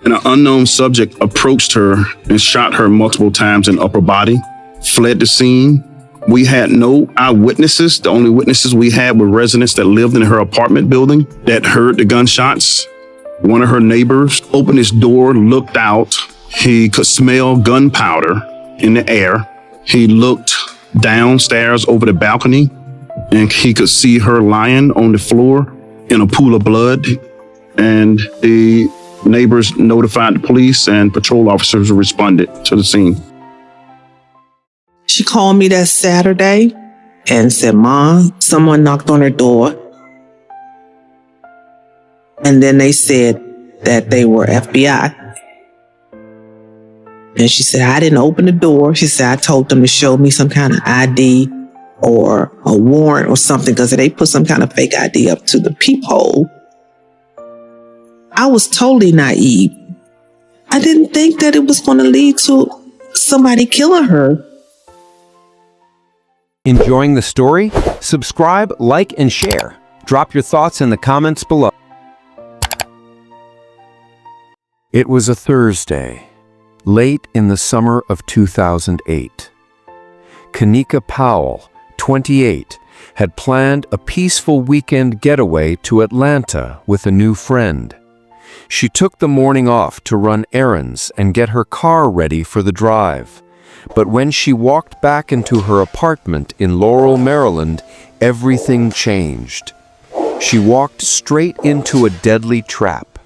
and an unknown subject approached her and shot her multiple times in upper body, fled the scene. We had no eyewitnesses. The only witnesses we had were residents that lived in her apartment building that heard the gunshots. One of her neighbors opened his door, looked out. He could smell gunpowder in the air. He looked downstairs over the balcony and he could see her lying on the floor in a pool of blood. And the neighbors notified the police and patrol officers responded to the scene. She called me that Saturday and said, "Mom, someone knocked on her door." And then they said that they were FBI. And she said, "I didn't open the door." She said, "I told them to show me some kind of ID or a warrant or something because they put some kind of fake ID up to the peephole." I was totally naive. I didn't think that it was going to lead to somebody killing her. Enjoying the story? Subscribe, like, and share. Drop your thoughts in the comments below. It was a Thursday, late in the summer of 2008. Kanika Powell, 28, had planned a peaceful weekend getaway to Atlanta with a new friend. She took the morning off to run errands and get her car ready for the drive. But when she walked back into her apartment in Laurel, Maryland, everything changed. She walked straight into a deadly trap.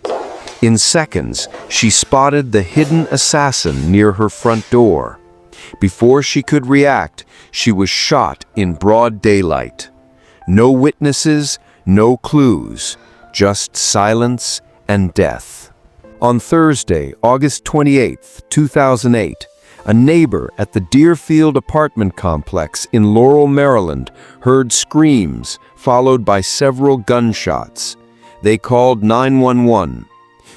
In seconds, she spotted the hidden assassin near her front door. Before she could react, she was shot in broad daylight. No witnesses, no clues, just silence and death. On Thursday, August 28, 2008, a neighbor at the Deerfield apartment complex in Laurel, Maryland, heard screams followed by several gunshots. They called 911.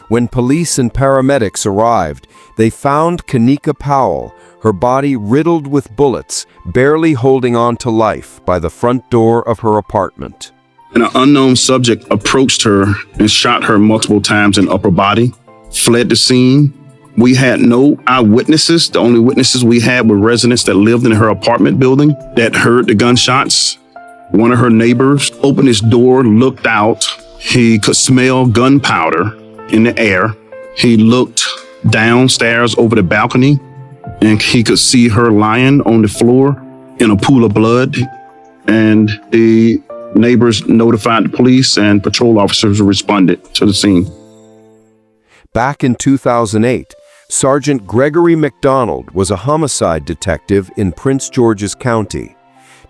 When police and paramedics arrived, they found Kanika Powell, her body riddled with bullets, barely holding on to life by the front door of her apartment. And an unknown subject approached her and shot her multiple times in upper body, fled the scene. We had no eyewitnesses. The only witnesses we had were residents that lived in her apartment building that heard the gunshots. One of her neighbors opened his door, looked out. He could smell gunpowder in the air. He looked downstairs over the balcony and he could see her lying on the floor in a pool of blood. And the neighbors notified the police and patrol officers responded to the scene. Back in 2008, Sergeant Gregory McDonald was a homicide detective in Prince George's County.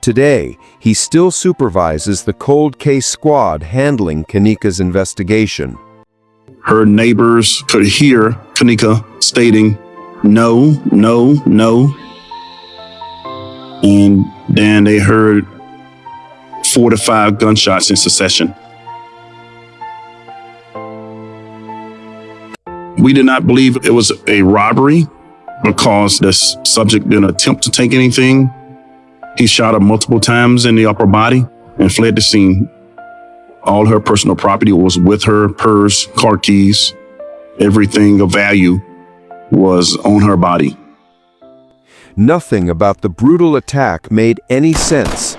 Today, he still supervises the cold case squad handling Kanika's investigation. Her neighbors could hear Kanika stating, "No, no, no." And then they heard 4 to 5 gunshots in succession. We did not believe it was a robbery because the subject didn't attempt to take anything. He shot her multiple times in the upper body and fled the scene. All her personal property was with her, purse, car keys, everything of value was on her body. Nothing about the brutal attack made any sense.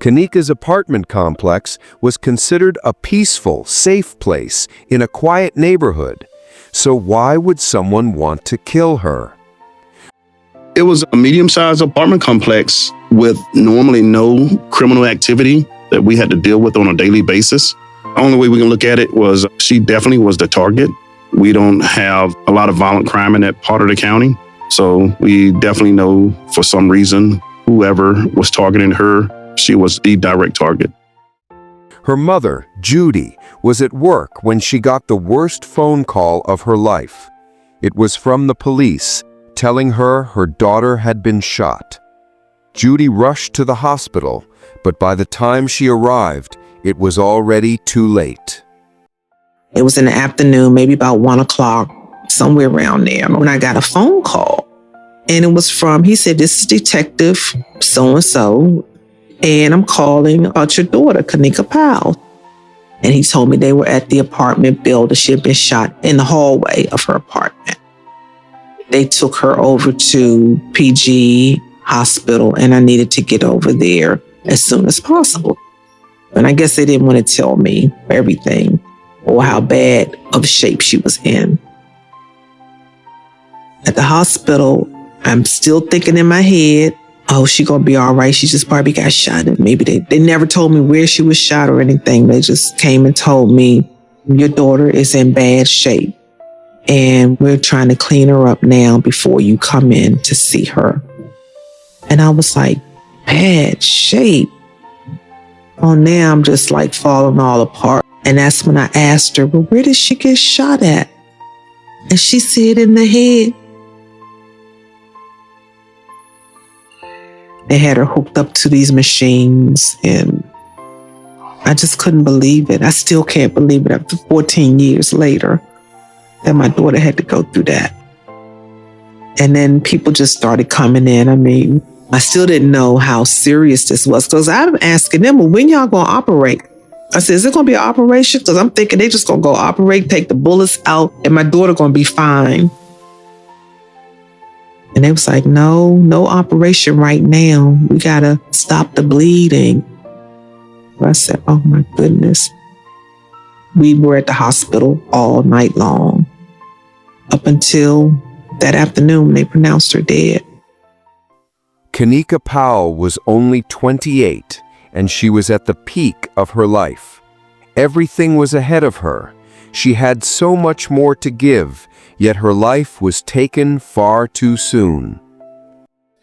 Kanika's apartment complex was considered a peaceful, safe place in a quiet neighborhood. So why would someone want to kill her? It was a medium-sized apartment complex with normally no criminal activity that we had to deal with on a daily basis. The only way we can look at it was she definitely was the target. We don't have a lot of violent crime in that part of the county. So we definitely know for some reason, whoever was targeting her, she was the direct target. Her mother, Judy, was at work when she got the worst phone call of her life. It was from the police, telling her her daughter had been shot. Judy rushed to the hospital, but by the time she arrived, it was already too late. It was in the afternoon, maybe about 1 o'clock, somewhere around there, when I got a phone call. And it was from, he said, "This is Detective so-and-so, and I'm calling about your daughter, Kanika Powell." And he told me they were at the apartment building. She had been shot in the hallway of her apartment. They took her over to PG hospital, and I needed to get over there as soon as possible. And I guess they didn't want to tell me everything or how bad of shape she was in. At the hospital, I'm still thinking in my head, oh, she gonna be all right. She just probably got shot. And maybe they never told me where she was shot or anything. They just came and told me, your daughter is in bad shape, and we're trying to clean her up now before you come in to see her. And I was like, bad shape? Oh, now I'm just like falling all apart. And that's when I asked her, well, where did she get shot at? And she said, in the head. They had her hooked up to these machines, and I just couldn't believe it. I still can't believe it after 14 years later that my daughter had to go through that. And then people just started coming in. I mean, I still didn't know how serious this was, because I'm asking them, well, when y'all gonna operate? I said, is it gonna be an operation? Because I'm thinking they just gonna go operate, take the bullets out, and my daughter gonna be fine. And they was like, no operation right now. We gotta stop the bleeding. I said, oh my goodness. We were at the hospital all night long up until that afternoon when they pronounced her dead. Kanika Powell was only 28, and she was at the peak of her life. Everything was ahead of her. She had so much more to give, yet her life was taken far too soon.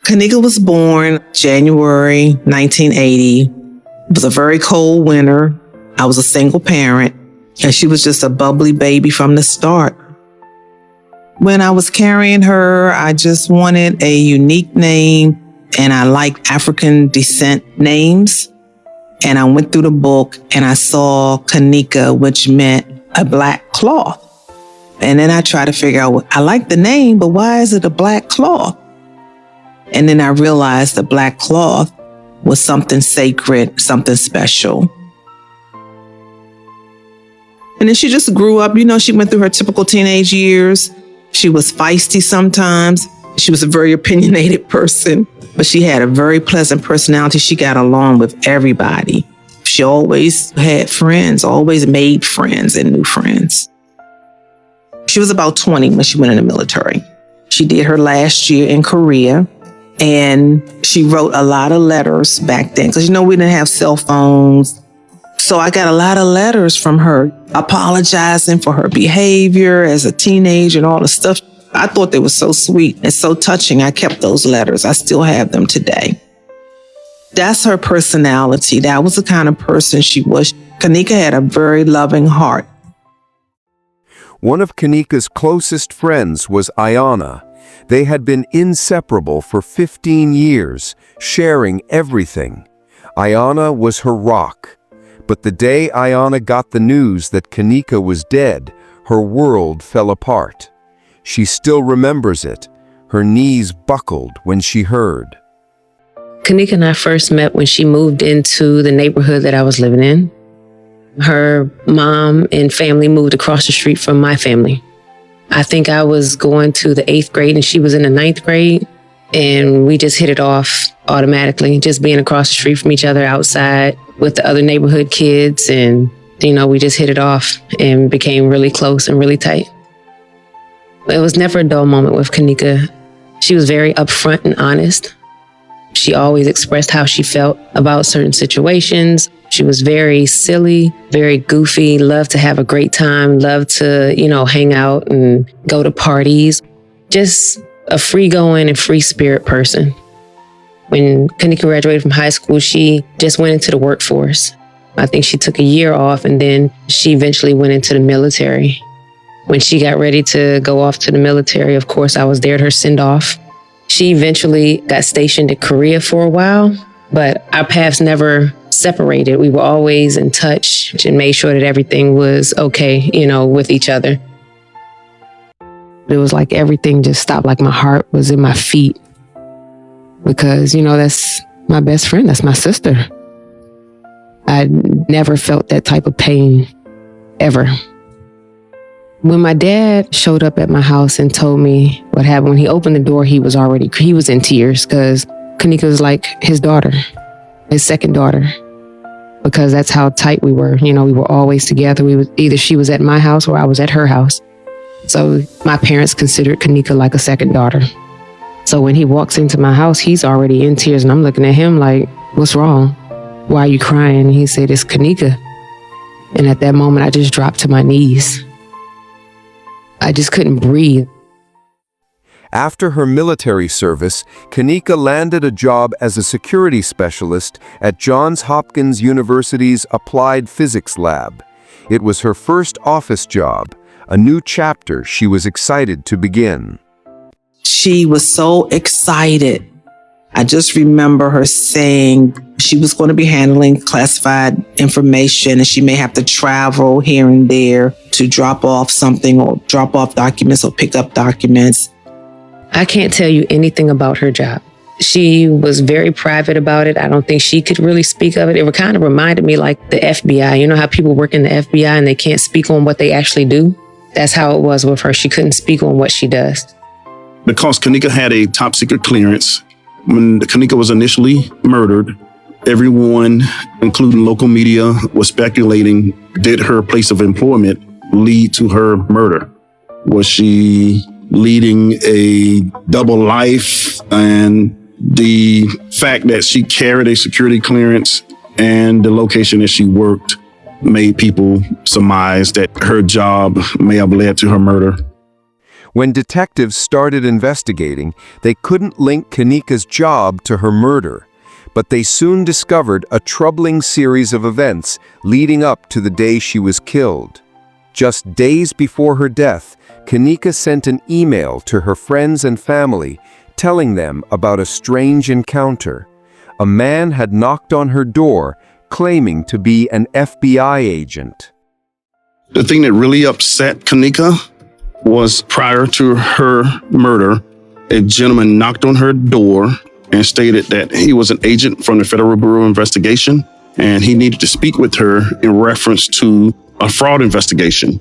Kanika was born January 1980. It was a very cold winter. I was a single parent, and she was just a bubbly baby from the start. When I was carrying her, I just wanted a unique name, and I liked African descent names. And I went through the book and I saw Kanika, which meant a black cloth. And then I tried to figure out, I like the name, but why is it a black cloth? And then I realized the black cloth was something sacred, something special. And then she just grew up. You know, she went through her typical teenage years. She was feisty sometimes. She was a very opinionated person, but she had a very pleasant personality. She got along with everybody. She always had friends, always made friends and new friends. She was about 20 when she went in the military. She did her last year in Korea, and she wrote a lot of letters back then because, you know, we didn't have cell phones. So I got a lot of letters from her apologizing for her behavior as a teenager and all the stuff. I thought they were so sweet and so touching. I kept those letters. I still have them today. That's her personality. That was the kind of person she was. Kanika had a very loving heart. One of Kanika's closest friends was Ayanna. They had been inseparable for 15 years, sharing everything. Ayanna was her rock. But the day Ayanna got the news that Kanika was dead, her world fell apart. She still remembers it. Her knees buckled when she heard. Kanika and I first met when she moved into the neighborhood that I was living in. Her mom and family moved across the street from my family. I think I was going to the 8th grade and she was in the 9th grade. And we just hit it off automatically, just being across the street from each other outside with the other neighborhood kids. And, you know, we just hit it off and became really close and really tight. It was never a dull moment with Kanika. She was very upfront and honest. She always expressed how she felt about certain situations. She was very silly, very goofy, loved to have a great time, loved to, you know, hang out and go to parties. Just a free-going and free spirit person. When Kanika graduated from high school, she just went into the workforce. I think she took a year off and then she eventually went into the military. When she got ready to go off to the military, of course, I was there at her send-off. She eventually got stationed in Korea for a while, but our paths never separated. We were always in touch and made sure that everything was okay, you know, with each other. It was like everything just stopped, like my heart was in my feet because, you know, that's my best friend. That's my sister. I never felt that type of pain ever. When my dad showed up at my house and told me what happened, when he opened the door, he was in tears because Kanika was like his daughter, his second daughter, because that's how tight we were. You know, we were always together. Either she was at my house or I was at her house. So my parents considered Kanika like a second daughter. So when he walks into my house, he's already in tears and I'm looking at him like, what's wrong? Why are you crying? And he said, it's Kanika. And at that moment, I just dropped to my knees. I just couldn't breathe. After her military service, Kanika landed a job as a security specialist at Johns Hopkins University's Applied Physics Lab. It was her first office job, a new chapter she was excited to begin. She was so excited. I just remember her saying she was going to be handling classified information and she may have to travel here and there to drop off something or drop off documents or pick up documents. I can't tell you anything about her job. She was very private about it. I don't think she could really speak of it. It kind of reminded me like the FBI. You know how people work in the FBI and they can't speak on what they actually do? That's how it was with her. She couldn't speak on what she does. Because Kanika had a top secret clearance, when Kanika was initially murdered, everyone, including local media, was speculating, did her place of employment lead to her murder? Was she leading a double life? And the fact that she carried a security clearance and the location that she worked made people surmise that her job may have led to her murder. When detectives started investigating, they couldn't link Kanika's job to her murder, but they soon discovered a troubling series of events leading up to the day she was killed. Just days before her death, Kanika sent an email to her friends and family telling them about a strange encounter. A man had knocked on her door claiming to be an FBI agent. The thing that really upset Kanika was prior to her murder, a gentleman knocked on her door and stated that he was an agent from the Federal Bureau of Investigation and he needed to speak with her in reference to a fraud investigation.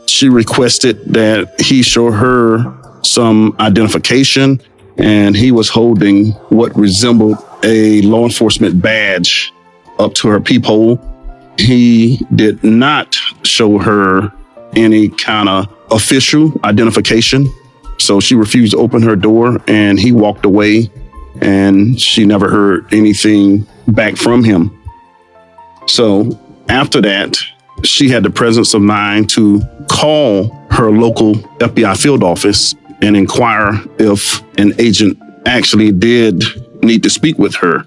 She requested that he show her some identification, and he was holding what resembled a law enforcement badge up to her peephole. He did not show her any kind of official identification. So she refused to open her door and he walked away, and she never heard anything back from him. So after that, she had the presence of mind to call her local FBI field office and inquire if an agent actually did need to speak with her.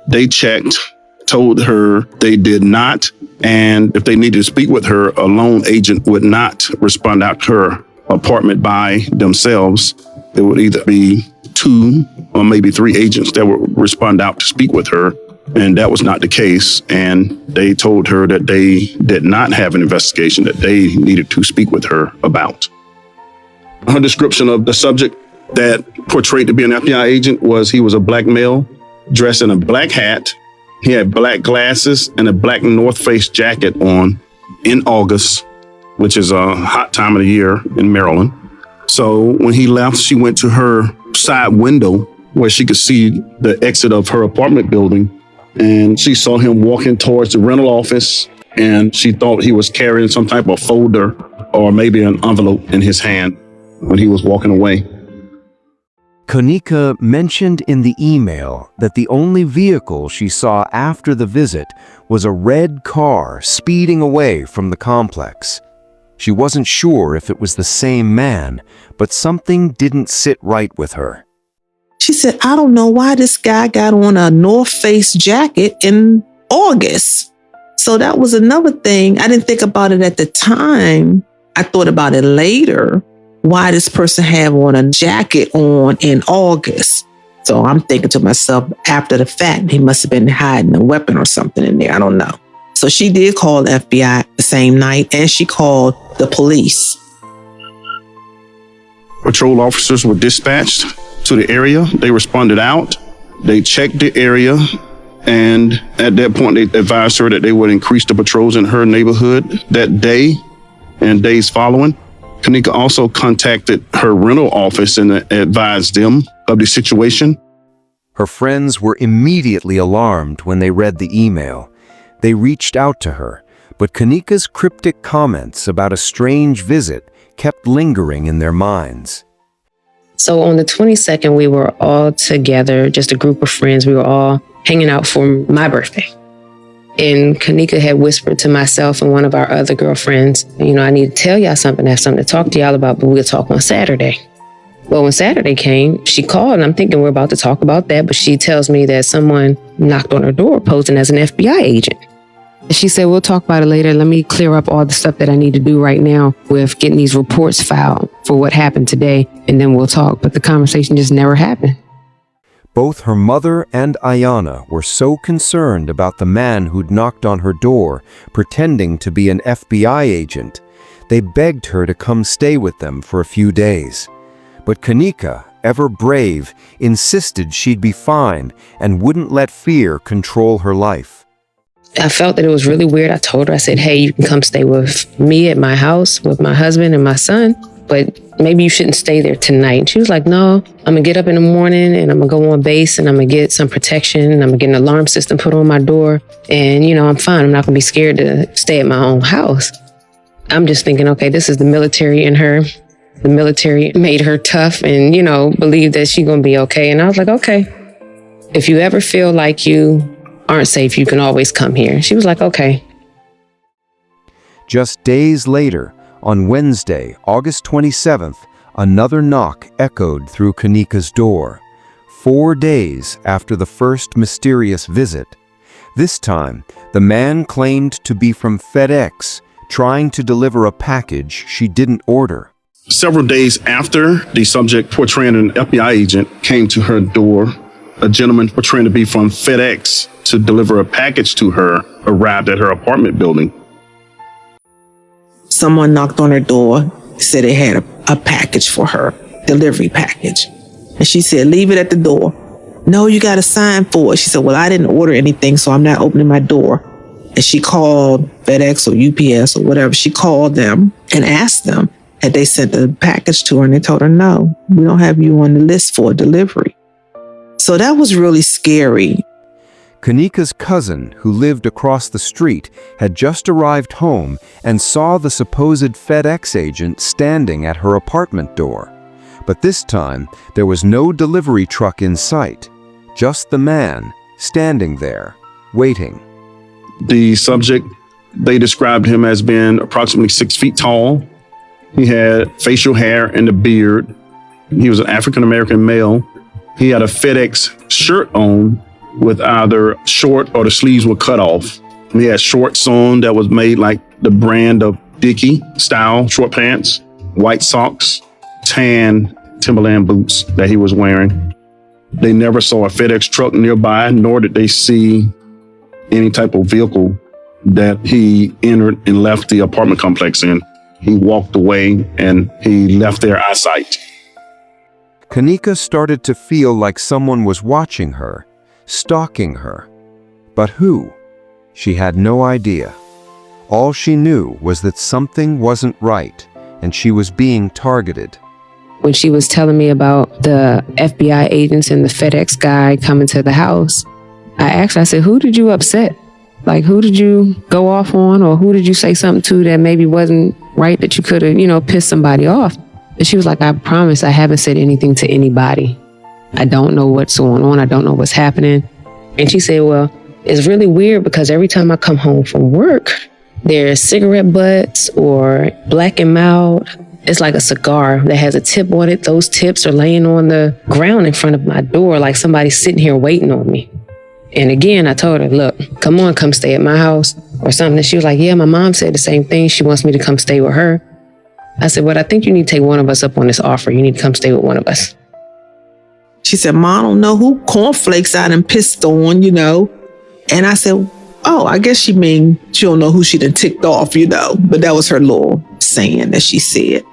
They checked, told her they did not, and if they needed to speak with her, a lone agent would not respond out to her apartment by themselves. It would either be 2 or maybe 3 agents that would respond out to speak with her, and that was not the case. And they told her that they did not have an investigation that they needed to speak with her about. Her description of the subject that portrayed to be an FBI agent was he was a black male dressed in a black hat. He had black glasses and a black North Face jacket on in August, which is a hot time of the year in Maryland. So when he left, she went to her side window where she could see the exit of her apartment building. And she saw him walking towards the rental office, and she thought he was carrying some type of folder or maybe an envelope in his hand when he was walking away. Kanika mentioned in the email that the only vehicle she saw after the visit was a red car speeding away from the complex. She wasn't sure if it was the same man, but something didn't sit right with her. She said, I don't know why this guy got on a North Face jacket in August. So that was another thing. I didn't think about it at the time. I thought about it later. Why this person have on a jacket on in August? So I'm thinking to myself, after the fact, he must have been hiding a weapon or something in there. I don't know. So she did call the FBI the same night, and she called the police. Patrol officers were dispatched to the area. They responded out. They checked the area, And at that point, they advised her that they would increase the patrols in her neighborhood that day and days following. Kanika also contacted her rental office and advised them of the situation. Her friends were immediately alarmed when they read the email. They reached out to her, but Kanika's cryptic comments about a strange visit kept lingering in their minds. So on the 22nd, we were all together, just a group of friends. We were all hanging out for my birthday. And Kanika had whispered to myself and one of our other girlfriends, I need to tell y'all something. I have something to talk to y'all about, but we'll talk on Saturday. Well, when Saturday came, she called, and I'm thinking we're about to talk about that, but she tells me that someone knocked on her door posing as an FBI agent. And she said, we'll talk about it later. Let me clear up all the stuff that I need to do right now with getting these reports filed for what happened today, and then we'll talk. But the conversation just never happened. Both her mother and Ayanna were so concerned about the man who'd knocked on her door, pretending to be an FBI agent, they begged her to come stay with them for a few days. But Kanika, ever brave, insisted she'd be fine and wouldn't let fear control her life. I felt that it was really weird. I told her, I said, hey, you can come stay with me at my house with my husband and my son, but maybe you shouldn't stay there tonight. And she was like, no, I'm gonna get up in the morning and I'm gonna go on base and I'm gonna get some protection and I'm gonna get an alarm system put on my door. And, I'm fine. I'm not gonna be scared to stay at my own house. I'm just thinking, okay, this is the military in her. The military made her tough and, believed that she's gonna be okay. And I was like, okay, if you ever feel like you aren't safe, you can always come here. She was like, okay. Just days later, on Wednesday, August 27th, another knock echoed through Kanika's door. 4 days after the first mysterious visit. This time, the man claimed to be from FedEx, trying to deliver a package she didn't order. Several days after the subject portraying an FBI agent came to her door, a gentleman portraying to be from FedEx to deliver a package to her arrived at her apartment building. Someone knocked on her door, said they had a package for her, delivery package. And she said, leave it at the door. No, you got to sign for it. She said, well, I didn't order anything, so I'm not opening my door. And she called FedEx or UPS or whatever. She called them and asked them, had they sent the package to her, and they told her, no, we don't have you on the list for delivery. So that was really scary. Kanika's cousin, who lived across the street, had just arrived home and saw the supposed FedEx agent standing at her apartment door. But this time, there was no delivery truck in sight, just the man standing there, waiting. The subject, they described him as being approximately 6 feet tall. He had facial hair and a beard. He was an African-American male. He had a FedEx shirt on with either short or the sleeves were cut off. He had shorts on that was made like the brand of Dickie style short pants, white socks, tan Timberland boots that he was wearing. They never saw a FedEx truck nearby, nor did they see any type of vehicle that he entered and left the apartment complex in. He walked away and he left their eyesight. Kanika started to feel like someone was watching her, stalking her. But who? She had no idea. All she knew was that something wasn't right and she was being targeted. When she was telling me about the FBI agents and the FedEx guy coming to the house, I asked her, I said, who did you upset? Like, who did you go off on, or who did you say something to that maybe wasn't right that you could have, pissed somebody off? And she was like, I promise I haven't said anything to anybody. I don't know what's going on. I don't know what's happening. And she said, well, it's really weird because every time I come home from work, there's cigarette butts or black and mild. It's like a cigar that has a tip on it. Those tips are laying on the ground in front of my door, like somebody's sitting here waiting on me. And again, I told her, look, come stay at my house or something. And she was like, yeah, my mom said the same thing. She wants me to come stay with her. I said, but I think you need to take one of us up on this offer. You need to come stay with one of us. She said, Ma, I don't know who cornflakes I done pissed on, And I said, oh, I guess she mean she don't know who she done ticked off, But that was her little saying that she said.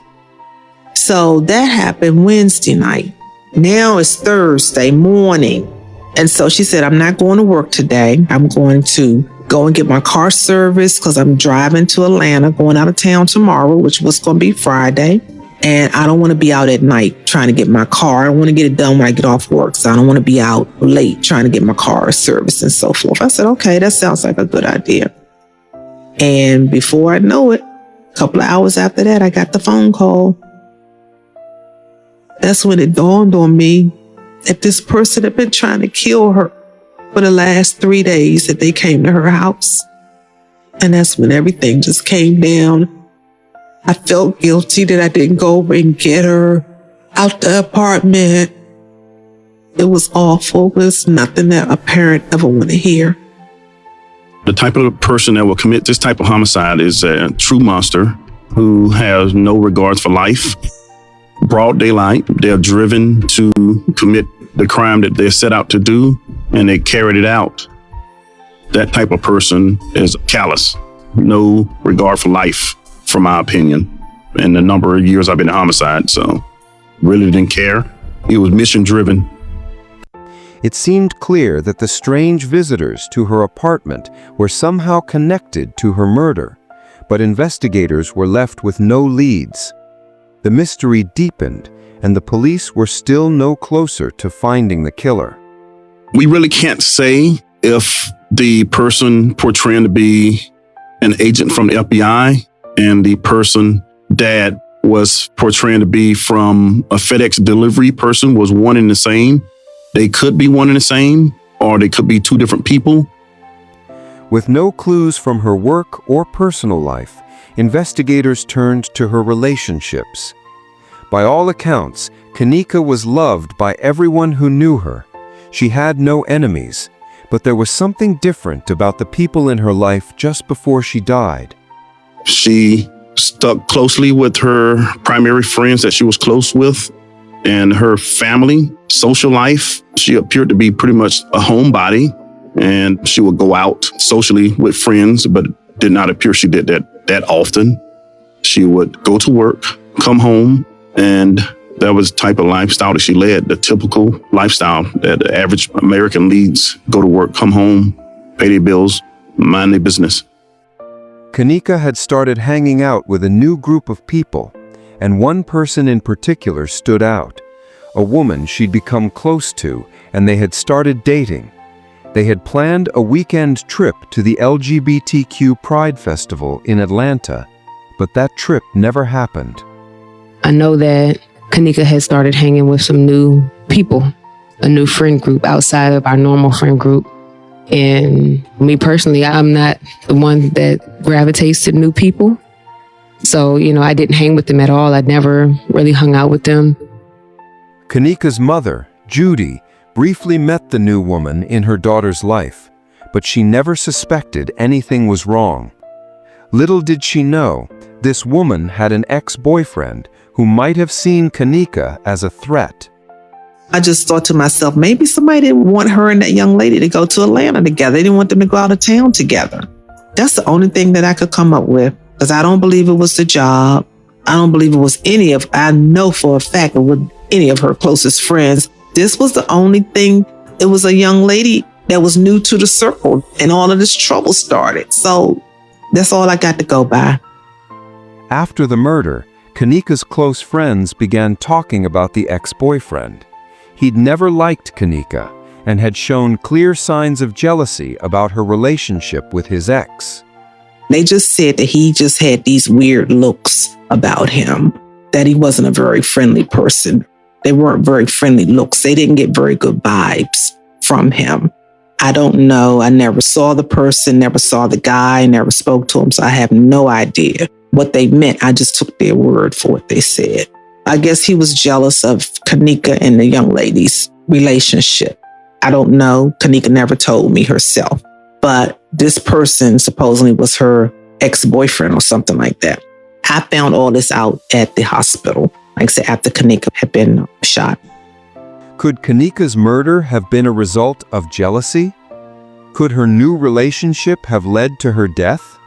So that happened Wednesday night. Now it's Thursday morning. And so she said, I'm not going to work today. I'm going to go and get my car serviced because I'm driving to Atlanta, going out of town tomorrow, which was going to be Friday. And I don't want to be out at night trying to get my car. I want to get it done when I get off work. So I don't want to be out late trying to get my car serviced and so forth. I said, okay, that sounds like a good idea. And before I know it, a couple of hours after that, I got the phone call. That's when it dawned on me that this person had been trying to kill her for the last 3 days that they came to her house. And that's when everything just came down. I felt guilty that I didn't go over and get her out the apartment. It was awful. There's nothing that a parent ever want to hear. The type of person that will commit this type of homicide is a true monster who has no regards for life. Broad daylight, they're driven to commit the crime that they're set out to do, and they carried it out. That type of person is callous, no regard for life, from my opinion, in the number of years I've been in homicide. So really didn't care. He was mission driven. It seemed clear that the strange visitors to her apartment were somehow connected to her murder, but investigators were left with no leads. The mystery deepened, and the police were still no closer to finding the killer. We really can't say if the person portraying to be an agent from the FBI and the person that was portraying to be from a FedEx delivery person was one and the same. They could be one and the same, or they could be two different people. With no clues from her work or personal life, investigators turned to her relationships. By all accounts, Kanika was loved by everyone who knew her. She had no enemies, but there was something different about the people in her life just before she died. She stuck closely with her primary friends that she was close with and her family, social life. She appeared to be pretty much a homebody, and she would go out socially with friends, but did not appear she did that often. She would go to work, come home, and that was the type of lifestyle that she led, the typical lifestyle that the average American leads: go to work, come home, pay their bills, mind their business. Kanika had started hanging out with a new group of people, and one person in particular stood out, a woman she'd become close to, and they had started dating. They had planned a weekend trip to the LGBTQ Pride Festival in Atlanta, but that trip never happened. I know that Kanika had started hanging with some new people, a new friend group outside of our normal friend group. And me personally, I'm not the one that gravitates to new people. So, I didn't hang with them at all. I never really hung out with them. Kanika's mother, Judy, briefly met the new woman in her daughter's life, but she never suspected anything was wrong. Little did she know, this woman had an ex-boyfriend who might have seen Kanika as a threat. I just thought to myself, maybe somebody didn't want her and that young lady to go to Atlanta together. They didn't want them to go out of town together. That's the only thing that I could come up with, because I don't believe it was the job. I don't believe it was I know for a fact it was any of her closest friends. This was the only thing. It was a young lady that was new to the circle, and all of this trouble started. So that's all I got to go by. After the murder, Kanika's close friends began talking about the ex-boyfriend. He'd never liked Kanika and had shown clear signs of jealousy about her relationship with his ex. They just said that he just had these weird looks about him, that he wasn't a very friendly person. They weren't very friendly looks. They didn't get very good vibes from him. I don't know. I never saw the person, never saw the guy, never spoke to him. So I have no idea what they meant. I just took their word for what they said. I guess he was jealous of Kanika and the young lady's relationship. I don't know. Kanika never told me herself. But this person supposedly was her ex-boyfriend or something like that. I found all this out at the hospital, like I said, after Kanika had been shot. Could Kanika's murder have been a result of jealousy? Could her new relationship have led to her death?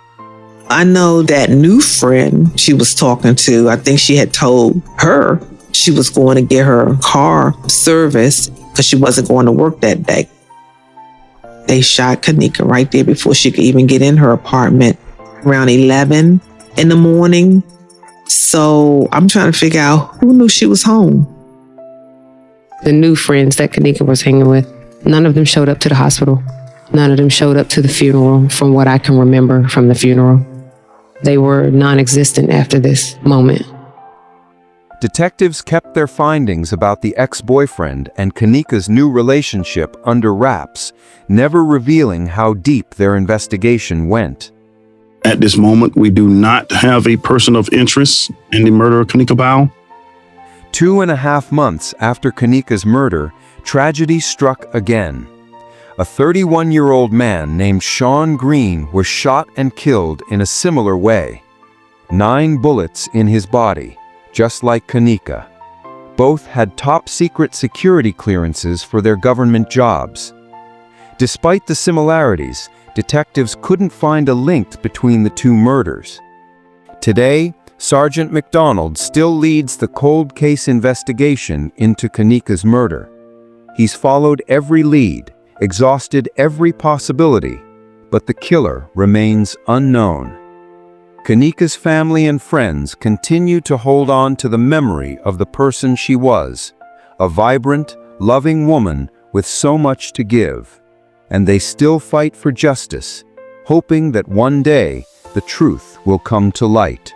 I know that new friend she was talking to, I think she had told her she was going to get her car serviced because she wasn't going to work that day. They shot Kanika right there before she could even get in her apartment around 11 in the morning. So I'm trying to figure out who knew she was home. The new friends that Kanika was hanging with, none of them showed up to the hospital. None of them showed up to the funeral from what I can remember from the funeral. They were non-existent after this moment. Detectives kept their findings about the ex-boyfriend and Kanika's new relationship under wraps, never revealing how deep their investigation went. At this moment, we do not have a person of interest in the murder of Kanika Powell. 2.5 months after Kanika's murder, tragedy struck again. A 31-year-old man named Sean Green was shot and killed in a similar way. 9 bullets in his body, just like Kanika. Both had top-secret security clearances for their government jobs. Despite the similarities, detectives couldn't find a link between the two murders. Today, Sergeant McDonald still leads the cold case investigation into Kanika's murder. He's followed every lead, exhausted every possibility, but the killer remains unknown. Kanika's family and friends continue to hold on to the memory of the person she was, a vibrant, loving woman with so much to give. And they still fight for justice, hoping that one day the truth will come to light.